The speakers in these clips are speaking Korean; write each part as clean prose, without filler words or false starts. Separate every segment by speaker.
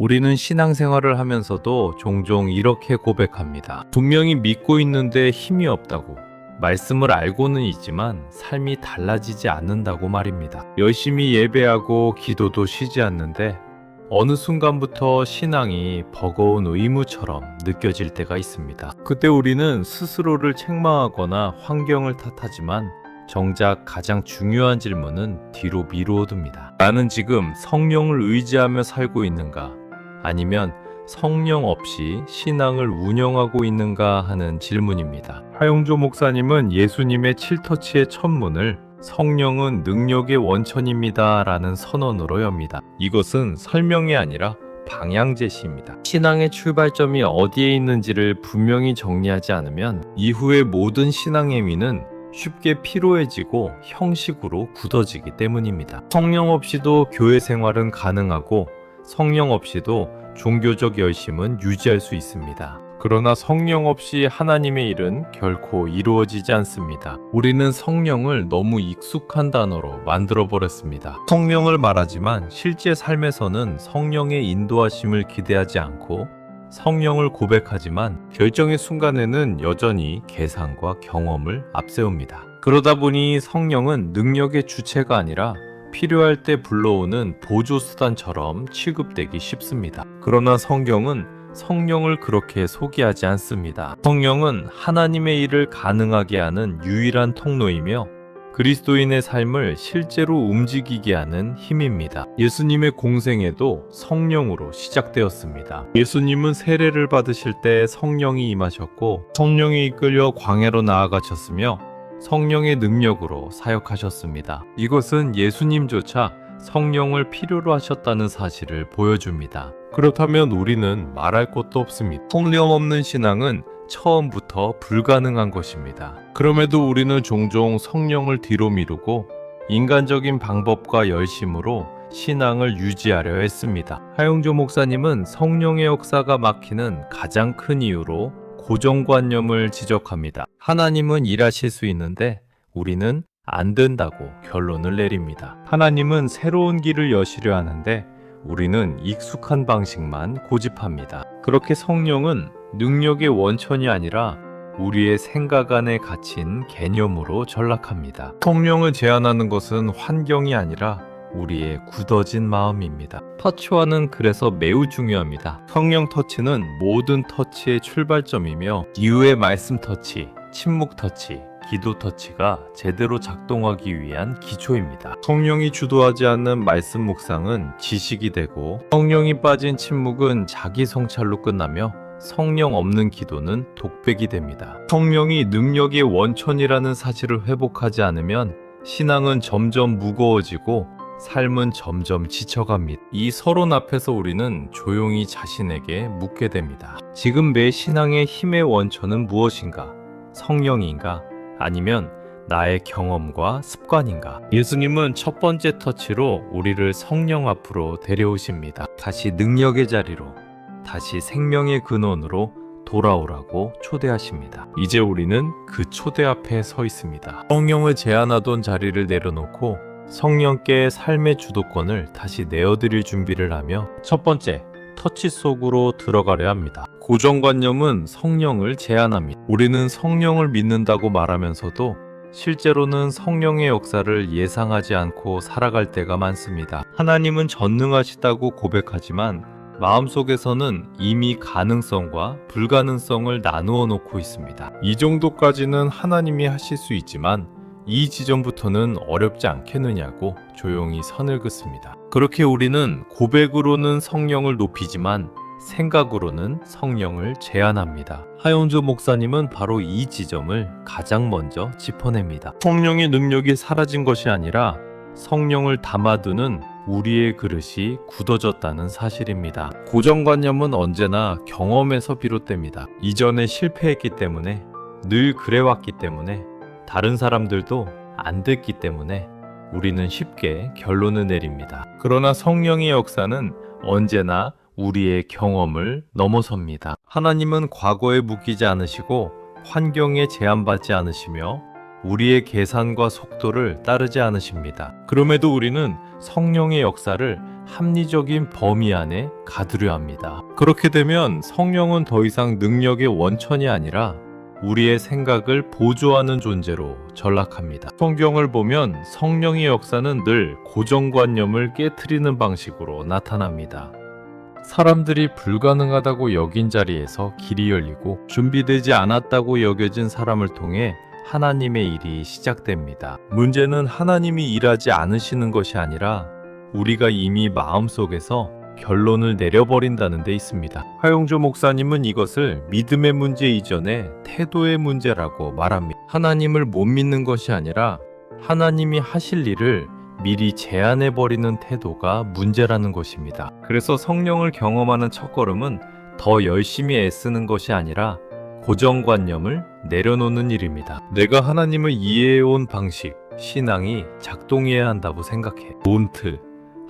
Speaker 1: 우리는 신앙생활을 하면서도 종종 이렇게 고백합니다. 분명히 믿고 있는데 힘이 없다고. 말씀을 알고는 있지만 삶이 달라지지 않는다고 말입니다. 열심히 예배하고 기도도 쉬지 않는데 어느 순간부터 신앙이 버거운 의무처럼 느껴질 때가 있습니다. 그때 우리는 스스로를 책망하거나 환경을 탓하지만 정작 가장 중요한 질문은 뒤로 미루어둡니다. 나는 지금 성령을 의지하며 살고 있는가? 아니면 성령 없이 신앙을 운영하고 있는가 하는 질문입니다. 하용조 목사님은 예수님의 7터치의 첫문을 성령은 능력의 원천입니다 라는 선언으로 엽니다. 이것은 설명이 아니라 방향 제시입니다. 신앙의 출발점이 어디에 있는지를 분명히 정리하지 않으면 이후의 모든 신앙 행위는 쉽게 피로해지고 형식으로 굳어지기 때문입니다. 성령 없이도 교회 생활은 가능하고 성령 없이도 종교적 열심은 유지할 수 있습니다. 그러나 성령 없이 하나님의 일은 결코 이루어지지 않습니다. 우리는 성령을 너무 익숙한 단어로 만들어버렸습니다. 성령을 말하지만 실제 삶에서는 성령의 인도하심을 기대하지 않고 성령을 고백하지만 결정의 순간에는 여전히 계산과 경험을 앞세웁니다. 그러다 보니 성령은 능력의 주체가 아니라 필요할 때 불러오는 보조수단처럼 취급되기 쉽습니다. 그러나 성경은 성령을 그렇게 소개하지 않습니다. 성령은 하나님의 일을 가능하게 하는 유일한 통로이며 그리스도인의 삶을 실제로 움직이게 하는 힘입니다. 예수님의 공생애도 성령으로 시작되었습니다. 예수님은 세례를 받으실 때 성령이 임하셨고 성령이 이끌려 광야로 나아가셨으며 성령의 능력으로 사역하셨습니다. 이것은 예수님조차 성령을 필요로 하셨다는 사실을 보여줍니다. 그렇다면 우리는 말할 것도 없습니다. 성령 없는 신앙은 처음부터 불가능한 것입니다. 그럼에도 우리는 종종 성령을 뒤로 미루고 인간적인 방법과 열심으로 신앙을 유지하려 했습니다. 하용조 목사님은 성령의 역사가 막히는 가장 큰 이유로 고정관념을 지적합니다. 하나님은 일하실 수 있는데 우리는 안 된다고 결론을 내립니다. 하나님은 새로운 길을 여시려 하는데 우리는 익숙한 방식만 고집합니다. 그렇게 성령은 능력의 원천이 아니라 우리의 생각 안에 갇힌 개념으로 전락합니다. 성령을 제한하는 것은 환경이 아니라 우리의 굳어진 마음입니다. 터치와는 그래서 매우 중요합니다. 성령 터치는 모든 터치의 출발점이며 이후의 말씀 터치, 침묵 터치, 기도 터치가 제대로 작동하기 위한 기초입니다. 성령이 주도하지 않는 말씀 묵상은 지식이 되고 성령이 빠진 침묵은 자기 성찰로 끝나며 성령 없는 기도는 독백이 됩니다. 성령이 능력의 원천이라는 사실을 회복하지 않으면 신앙은 점점 무거워지고 삶은 점점 지쳐갑니다. 이 서론 앞에서 우리는 조용히 자신에게 묻게 됩니다. 지금 내 신앙의 힘의 원천은 무엇인가? 성령인가? 아니면 나의 경험과 습관인가? 예수님은 첫 번째 터치로 우리를 성령 앞으로 데려오십니다. 다시 능력의 자리로, 다시 생명의 근원으로 돌아오라고 초대하십니다. 이제 우리는 그 초대 앞에 서 있습니다. 성령을 제한하던 자리를 내려놓고 성령께 삶의 주도권을 다시 내어드릴 준비를 하며 첫 번째, 터치 속으로 들어가려 합니다. 고정관념은 성령을 제한합니다. 우리는 성령을 믿는다고 말하면서도 실제로는 성령의 역사를 예상하지 않고 살아갈 때가 많습니다. 하나님은 전능하시다고 고백하지만 마음속에서는 이미 가능성과 불가능성을 나누어 놓고 있습니다. 이 정도까지는 하나님이 하실 수 있지만 이 지점부터는 어렵지 않겠느냐고 조용히 선을 긋습니다. 그렇게 우리는 고백으로는 성령을 높이지만 생각으로는 성령을 제한합니다. 하용조 목사님은 바로 이 지점을 가장 먼저 짚어냅니다. 성령의 능력이 사라진 것이 아니라 성령을 담아두는 우리의 그릇이 굳어졌다는 사실입니다. 고정관념은 언제나 경험에서 비롯됩니다. 이전에 실패했기 때문에, 늘 그래왔기 때문에, 다른 사람들도 안 됐기 때문에 우리는 쉽게 결론을 내립니다. 그러나 성령의 역사는 언제나 우리의 경험을 넘어섭니다. 하나님은 과거에 묶이지 않으시고 환경에 제한받지 않으시며 우리의 계산과 속도를 따르지 않으십니다. 그럼에도 우리는 성령의 역사를 합리적인 범위 안에 가두려 합니다. 그렇게 되면 성령은 더 이상 능력의 원천이 아니라 우리의 생각을 보조하는 존재로 전락합니다. 성경을 보면 성령의 역사는 늘 고정관념을 깨트리는 방식으로 나타납니다. 사람들이 불가능하다고 여긴 자리에서 길이 열리고 준비되지 않았다고 여겨진 사람을 통해 하나님의 일이 시작됩니다. 문제는 하나님이 일하지 않으시는 것이 아니라 우리가 이미 마음속에서 결론을 내려버린다는 데 있습니다. 화용조 목사님은 이것을 믿음의 문제 이전에 태도의 문제라고 말합니다. 하나님을 못 믿는 것이 아니라 하나님이 하실 일을 미리 제안해버리는 태도가 문제라는 것입니다. 그래서 성령을 경험하는 첫걸음은 더 열심히 애쓰는 것이 아니라 고정관념을 내려놓는 일입니다. 내가 하나님을 이해해온 방식, 신앙이 작동해야 한다고 생각해. 몬트,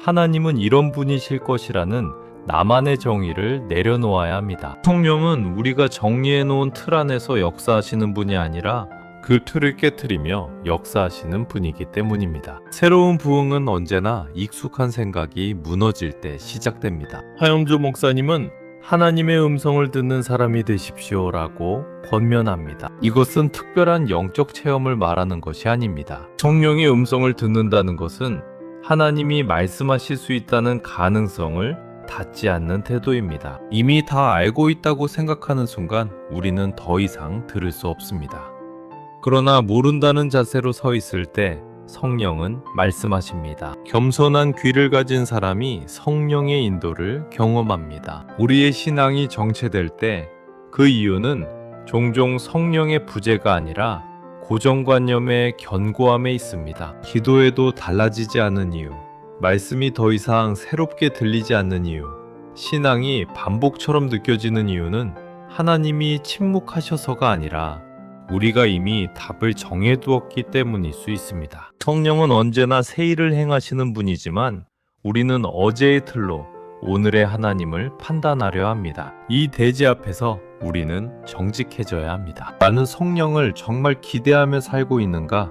Speaker 1: 하나님은 이런 분이실 것이라는 나만의 정의를 내려놓아야 합니다. 성령은 우리가 정리해놓은 틀 안에서 역사하시는 분이 아니라 그 틀을 깨트리며 역사하시는 분이기 때문입니다. 새로운 부흥은 언제나 익숙한 생각이 무너질 때 시작됩니다. 하영주 목사님은 하나님의 음성을 듣는 사람이 되십시오라고 권면합니다. 이것은 특별한 영적 체험을 말하는 것이 아닙니다. 성령의 음성을 듣는다는 것은 하나님이 말씀하실 수 있다는 가능성을 닫지 않는 태도입니다. 이미 다 알고 있다고 생각하는 순간 우리는 더 이상 들을 수 없습니다. 그러나 모른다는 자세로 서 있을 때 성령은 말씀하십니다. 겸손한 귀를 가진 사람이 성령의 인도를 경험합니다. 우리의 신앙이 정체될 때 그 이유는 종종 성령의 부재가 아니라 고정관념의 견고함에 있습니다. 기도에도 달라지지 않는 이유, 말씀이 더 이상 새롭게 들리지 않는 이유, 신앙이 반복처럼 느껴지는 이유는 하나님이 침묵하셔서가 아니라 우리가 이미 답을 정해두었기 때문일 수 있습니다. 성령은 언제나 새 일을 행하시는 분이지만 우리는 어제의 틀로 오늘의 하나님을 판단하려 합니다. 이 대지 앞에서 우리는 정직해져야 합니다. 나는 성령을 정말 기대하며 살고 있는가?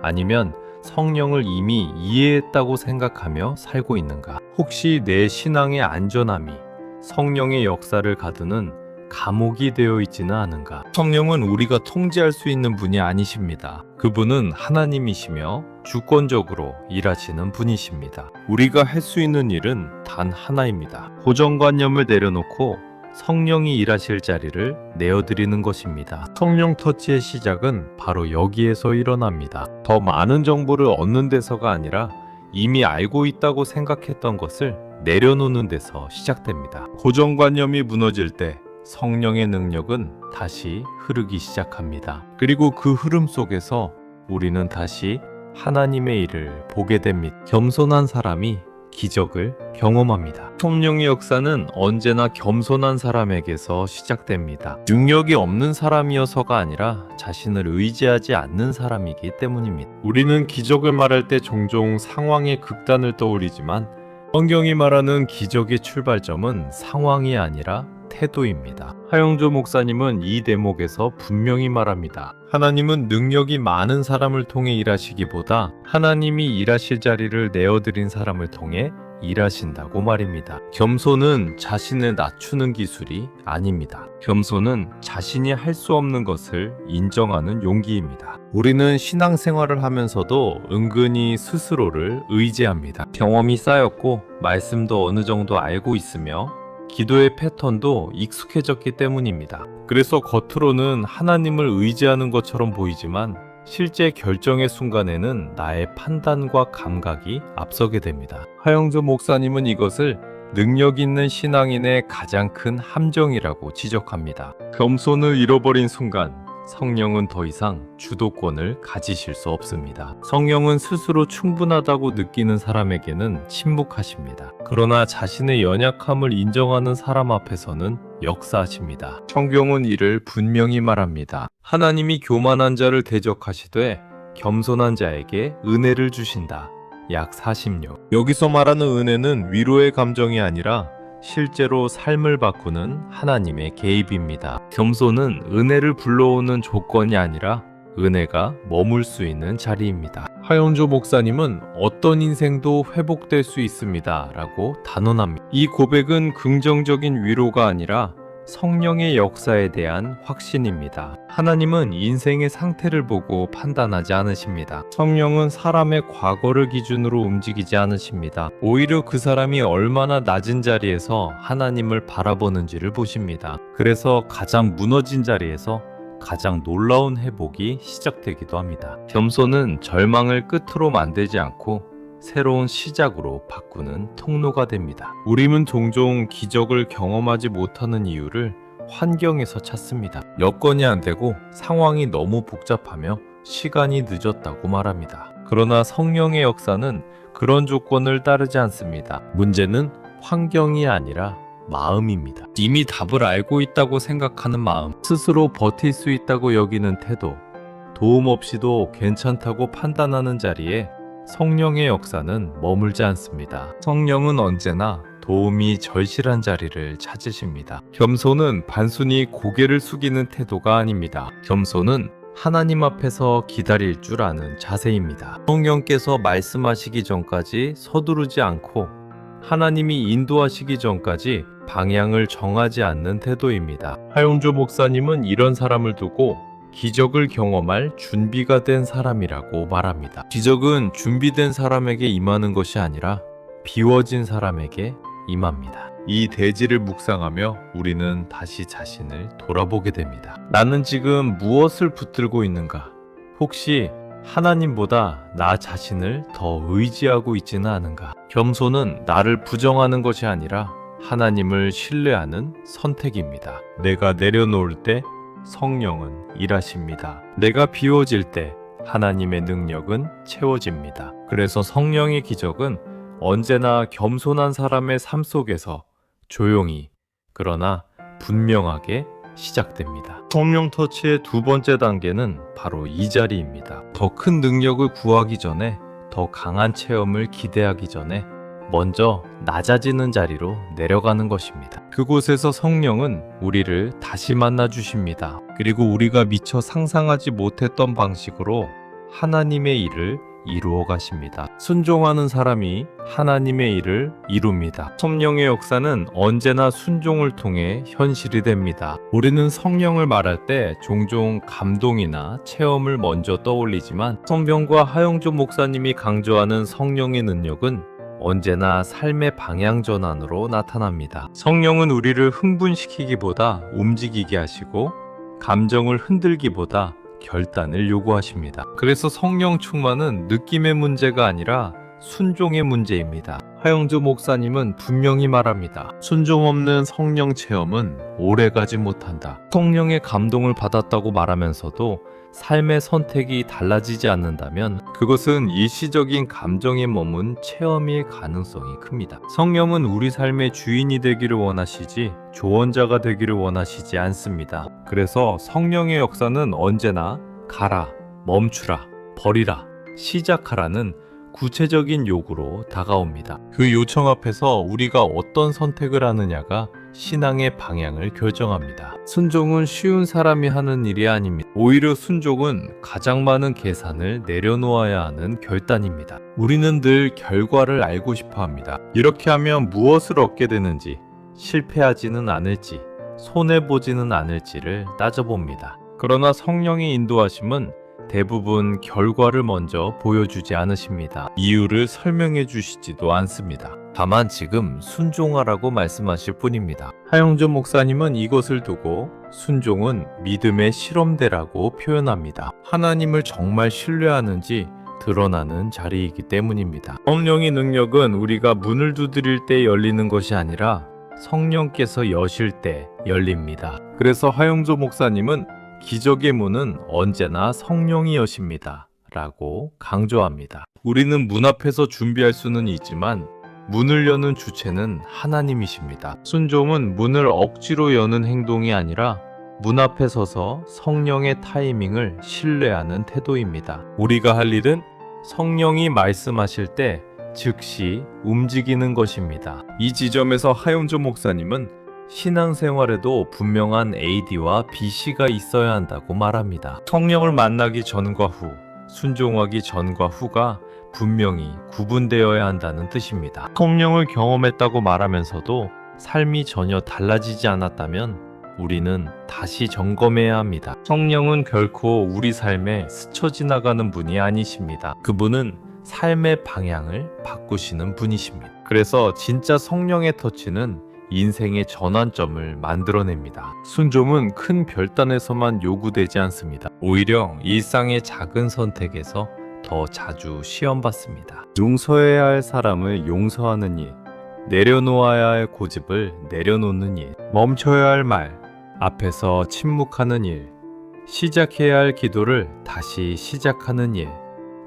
Speaker 1: 아니면 성령을 이미 이해했다고 생각하며 살고 있는가? 혹시 내 신앙의 안전함이 성령의 역사를 가두는 감옥이 되어 있지는 않은가? 성령은 우리가 통제할 수 있는 분이 아니십니다. 그분은 하나님이시며 주권적으로 일하시는 분이십니다. 우리가 할 수 있는 일은 단 하나입니다. 고정관념을 내려놓고 성령이 일하실 자리를 내어드리는 것입니다. 성령 터치의 시작은 바로 여기에서 일어납니다. 더 많은 정보를 얻는 데서가 아니라 이미 알고 있다고 생각했던 것을 내려놓는 데서 시작됩니다. 고정관념이 무너질 때 성령의 능력은 다시 흐르기 시작합니다. 그리고 그 흐름 속에서 우리는 다시 하나님의 일을 보게 됩니다. 겸손한 사람이 기적을 경험합니다. 성령의 역사는 언제나 겸손한 사람에게서 시작됩니다. 능력이 없는 사람이어서가 아니라 자신을 의지하지 않는 사람이기 때문입니다. 우리는 기적을 말할 때 종종 상황의 극단을 떠올리지만 성경이 말하는 기적의 출발점은 상황이 아니라 태도입니다. 하영조 목사님은 이 대목에서 분명히 말합니다. 하나님은 능력이 많은 사람을 통해 일하시기보다 하나님이 일하실 자리를 내어드린 사람을 통해 일하신다고 말입니다. 겸손은 자신을 낮추는 기술이 아닙니다. 겸손은 자신이 할 수 없는 것을 인정하는 용기입니다. 우리는 신앙생활을 하면서도 은근히 스스로를 의지합니다. 경험이 쌓였고 말씀도 어느 정도 알고 있으며 기도의 패턴도 익숙해졌기 때문입니다. 그래서 겉으로는 하나님을 의지하는 것처럼 보이지만 실제 결정의 순간에는 나의 판단과 감각이 앞서게 됩니다. 하영조 목사님은 이것을 능력 있는 신앙인의 가장 큰 함정이라고 지적합니다. 겸손을 잃어버린 순간 성령은 더 이상 주도권을 가지실 수 없습니다. 성령은 스스로 충분하다고 느끼는 사람에게는 침묵하십니다. 그러나 자신의 연약함을 인정하는 사람 앞에서는 역사하십니다. 성경은 이를 분명히 말합니다. 하나님이 교만한 자를 대적하시되 겸손한 자에게 은혜를 주신다. 약 40년. 여기서 말하는 은혜는 위로의 감정이 아니라 실제로 삶을 바꾸는 하나님의 개입입니다. 겸손은 은혜를 불러오는 조건이 아니라 은혜가 머물 수 있는 자리입니다. 하영조 목사님은 어떤 인생도 회복될 수 있습니다 라고 단언합니다. 이 고백은 긍정적인 위로가 아니라 성령의 역사에 대한 확신입니다. 하나님은 인생의 상태를 보고 판단하지 않으십니다. 성령은 사람의 과거를 기준으로 움직이지 않으십니다. 오히려 그 사람이 얼마나 낮은 자리에서 하나님을 바라보는지를 보십니다. 그래서 가장 무너진 자리에서 가장 놀라운 회복이 시작되기도 합니다. 겸손은 절망을 끝으로 만들지 않고 새로운 시작으로 바꾸는 통로가 됩니다. 우리는 종종 기적을 경험하지 못하는 이유를 환경에서 찾습니다. 여건이 안 되고 상황이 너무 복잡하며 시간이 늦었다고 말합니다. 그러나 성령의 역사는 그런 조건을 따르지 않습니다. 문제는 환경이 아니라 마음입니다. 이미 답을 알고 있다고 생각하는 마음, 스스로 버틸 수 있다고 여기는 태도, 도움 없이도 괜찮다고 판단하는 자리에 성령의 역사는 머물지 않습니다. 성령은 언제나 도움이 절실한 자리를 찾으십니다. 겸손은 단순히 고개를 숙이는 태도가 아닙니다. 겸손은 하나님 앞에서 기다릴 줄 아는 자세입니다. 성령께서 말씀하시기 전까지 서두르지 않고 하나님이 인도하시기 전까지 방향을 정하지 않는 태도입니다. 하용조 목사님은 이런 사람을 두고 기적을 경험할 준비가 된 사람이라고 말합니다. 기적은 준비된 사람에게 임하는 것이 아니라 비워진 사람에게 임합니다. 이 대지를 묵상하며 우리는 다시 자신을 돌아보게 됩니다. 나는 지금 무엇을 붙들고 있는가? 혹시 하나님보다 나 자신을 더 의지하고 있지는 않은가? 겸손은 나를 부정하는 것이 아니라 하나님을 신뢰하는 선택입니다. 내가 내려놓을 때 성령은 일하십니다. 내가 비워질 때 하나님의 능력은 채워집니다. 그래서 성령의 기적은 언제나 겸손한 사람의 삶 속에서 조용히 그러나 분명하게 시작됩니다. 성령 터치의 두 번째 단계는 바로 이 자리입니다. 더 큰 능력을 구하기 전에, 더 강한 체험을 기대하기 전에 먼저 낮아지는 자리로 내려가는 것입니다. 그곳에서 성령은 우리를 다시 만나 주십니다. 그리고 우리가 미처 상상하지 못했던 방식으로 하나님의 일을 이루어 가십니다. 순종하는 사람이 하나님의 일을 이룹니다. 성령의 역사는 언제나 순종을 통해 현실이 됩니다. 우리는 성령을 말할 때 종종 감동이나 체험을 먼저 떠올리지만 성병과 하영조 목사님이 강조하는 성령의 능력은 언제나 삶의 방향 전환으로 나타납니다. 성령은 우리를 흥분시키기보다 움직이게 하시고 감정을 흔들기보다 결단을 요구하십니다. 그래서 성령 충만은 느낌의 문제가 아니라 순종의 문제입니다. 하영조 목사님은 분명히 말합니다. 순종 없는 성령 체험은 오래가지 못한다. 성령의 감동을 받았다고 말하면서도 삶의 선택이 달라지지 않는다면 그것은 일시적인 감정에 머문 체험일 가능성이 큽니다. 성령은 우리 삶의 주인이 되기를 원하시지 조언자가 되기를 원하시지 않습니다. 그래서 성령의 역사는 언제나 가라, 멈추라, 버리라, 시작하라는 구체적인 요구로 다가옵니다. 그 요청 앞에서 우리가 어떤 선택을 하느냐가 신앙의 방향을 결정합니다. 순종은 쉬운 사람이 하는 일이 아닙니다. 오히려 순종은 가장 많은 계산을 내려놓아야 하는 결단입니다. 우리는 늘 결과를 알고 싶어 합니다. 이렇게 하면 무엇을 얻게 되는지, 실패하지는 않을지, 손해보지는 않을지를 따져봅니다. 그러나 성령의 인도하심은 대부분 결과를 먼저 보여주지 않으십니다. 이유를 설명해 주시지도 않습니다. 다만 지금 순종하라고 말씀하실 뿐입니다. 하영조 목사님은 이것을 두고 순종은 믿음의 실험대라고 표현합니다. 하나님을 정말 신뢰하는지 드러나는 자리이기 때문입니다. 성령의 능력은 우리가 문을 두드릴 때 열리는 것이 아니라 성령께서 여실 때 열립니다. 그래서 하영조 목사님은 기적의 문은 언제나 성령이 여십니다 라고 강조합니다. 우리는 문 앞에서 준비할 수는 있지만 문을 여는 주체는 하나님이십니다. 순종은 문을 억지로 여는 행동이 아니라 문 앞에 서서 성령의 타이밍을 신뢰하는 태도입니다. 우리가 할 일은 성령이 말씀하실 때 즉시 움직이는 것입니다. 이 지점에서 하영조 목사님은 신앙생활에도 분명한 AD와 BC가 있어야 한다고 말합니다. 성령을 만나기 전과 후, 순종하기 전과 후가 분명히 구분되어야 한다는 뜻입니다. 성령을 경험했다고 말하면서도 삶이 전혀 달라지지 않았다면 우리는 다시 점검해야 합니다. 성령은 결코 우리 삶에 스쳐 지나가는 분이 아니십니다. 그분은 삶의 방향을 바꾸시는 분이십니다. 그래서 진짜 성령의 터치는 인생의 전환점을 만들어냅니다. 순종은 큰 결단에서만 요구되지 않습니다. 오히려 일상의 작은 선택에서 더 자주 시험받습니다. 용서해야 할 사람을 용서하는 일, 내려놓아야 할 고집을 내려놓는 일, 멈춰야 할 말 앞에서 침묵하는 일, 시작해야 할 기도를 다시 시작하는 일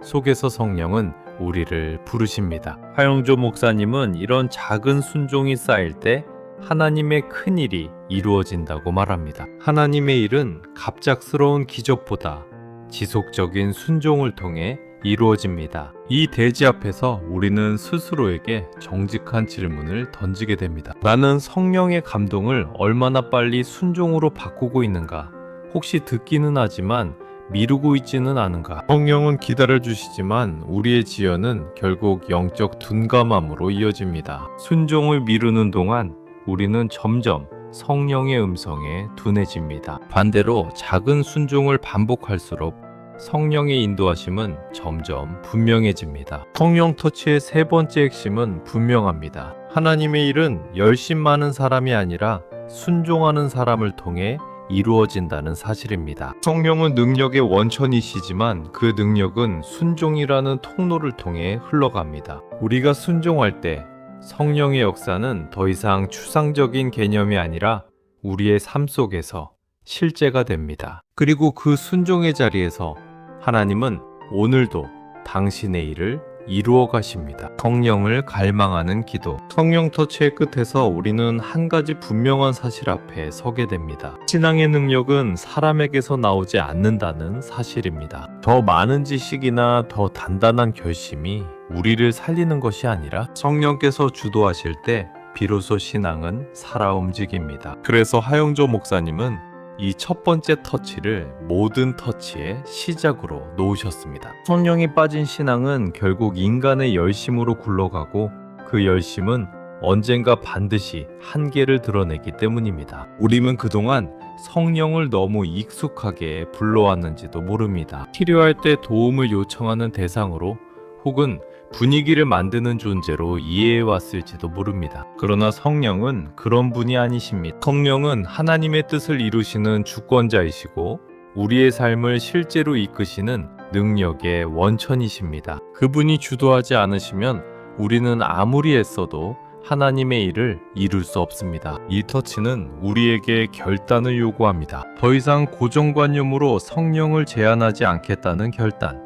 Speaker 1: 속에서 성령은 우리를 부르십니다. 하영조 목사님은 이런 작은 순종이 쌓일 때 하나님의 큰 일이 이루어진다고 말합니다. 하나님의 일은 갑작스러운 기적보다 지속적인 순종을 통해 이루어집니다. 이 대지 앞에서 우리는 스스로에게 정직한 질문을 던지게 됩니다. 나는 성령의 감동을 얼마나 빨리 순종으로 바꾸고 있는가? 혹시 듣기는 하지만 미루고 있지는 않은가? 성령은 기다려주시지만 우리의 지연은 결국 영적 둔감함으로 이어집니다. 순종을 미루는 동안 우리는 점점 성령의 음성에 둔해집니다. 반대로 작은 순종을 반복할수록 성령의 인도하심은 점점 분명해집니다. 성령 터치의 세 번째 핵심은 분명합니다. 하나님의 일은 열심 많은 사람이 아니라 순종하는 사람을 통해 이루어진다는 사실입니다. 성령은 능력의 원천이시지만 그 능력은 순종이라는 통로를 통해 흘러갑니다. 우리가 순종할 때 성령의 역사는 더 이상 추상적인 개념이 아니라 우리의 삶 속에서 실제가 됩니다. 그리고 그 순종의 자리에서 하나님은 오늘도 당신의 일을 이루어 가십니다. 성령을 갈망하는 기도. 성령 터치의 끝에서 우리는 한 가지 분명한 사실 앞에 서게 됩니다. 신앙의 능력은 사람에게서 나오지 않는다는 사실입니다. 더 많은 지식이나 더 단단한 결심이 우리를 살리는 것이 아니라 성령께서 주도하실 때 비로소 신앙은 살아 움직입니다. 그래서 하영조 목사님은 이 첫 번째 터치를 모든 터치의 시작으로 놓으셨습니다. 성령이 빠진 신앙은 결국 인간의 열심으로 굴러가고 그 열심은 언젠가 반드시 한계를 드러내기 때문입니다. 우리는 그동안 성령을 너무 익숙하게 불러왔는지도 모릅니다. 필요할 때 도움을 요청하는 대상으로 혹은 분위기를 만드는 존재로 이해해왔을지도 모릅니다. 그러나 성령은 그런 분이 아니십니다. 성령은 하나님의 뜻을 이루시는 주권자이시고 우리의 삶을 실제로 이끄시는 능력의 원천이십니다. 그분이 주도하지 않으시면 우리는 아무리 애써도 하나님의 일을 이룰 수 없습니다. 이 터치는 우리에게 결단을 요구합니다. 더 이상 고정관념으로 성령을 제한하지 않겠다는 결단.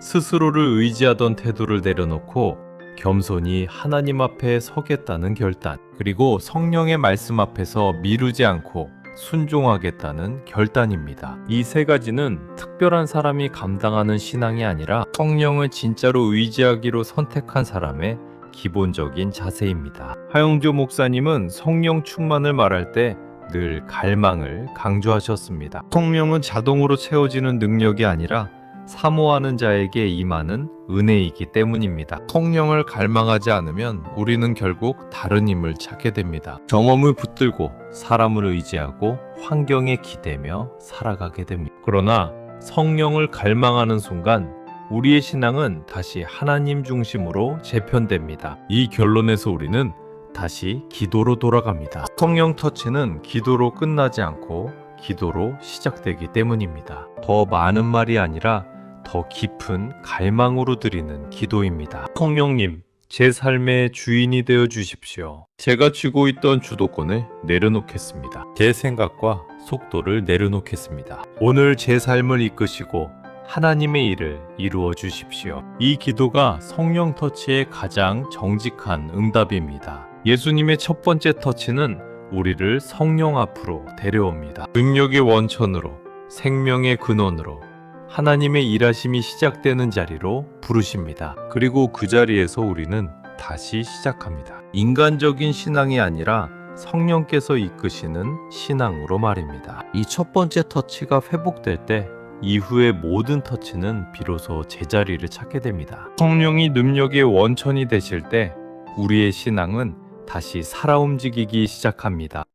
Speaker 1: 스스로를 의지하던 태도를 내려놓고 겸손히 하나님 앞에 서겠다는 결단, 그리고 성령의 말씀 앞에서 미루지 않고 순종하겠다는 결단입니다. 이 세 가지는 특별한 사람이 감당하는 신앙이 아니라 성령을 진짜로 의지하기로 선택한 사람의 기본적인 자세입니다. 하영조 목사님은 성령 충만을 말할 때 늘 갈망을 강조하셨습니다. 성령은 자동으로 채워지는 능력이 아니라 사모하는 자에게 임하는 은혜이기 때문입니다. 성령을 갈망하지 않으면 우리는 결국 다른 힘을 찾게 됩니다. 경험을 붙들고 사람을 의지하고 환경에 기대며 살아가게 됩니다. 그러나 성령을 갈망하는 순간 우리의 신앙은 다시 하나님 중심으로 재편됩니다. 이 결론에서 우리는 다시 기도로 돌아갑니다. 성령 터치는 기도로 끝나지 않고 기도로 시작되기 때문입니다. 더 많은 말이 아니라 더 깊은 갈망으로 드리는 기도입니다. 성령님, 제 삶의 주인이 되어 주십시오. 제가 쥐고 있던 주도권을 내려놓겠습니다. 제 생각과 속도를 내려놓겠습니다. 오늘 제 삶을 이끄시고 하나님의 일을 이루어 주십시오. 이 기도가 성령 터치의 가장 정직한 응답입니다. 예수님의 첫 번째 터치는 우리를 성령 앞으로 데려옵니다. 능력의 원천으로, 생명의 근원으로, 하나님의 일하심이 시작되는 자리로 부르십니다. 그리고 그 자리에서 우리는 다시 시작합니다. 인간적인 신앙이 아니라 성령께서 이끄시는 신앙으로 말입니다. 이 첫 번째 터치가 회복될 때 이후의 모든 터치는 비로소 제자리를 찾게 됩니다. 성령이 능력의 원천이 되실 때 우리의 신앙은 다시 살아 움직이기 시작합니다.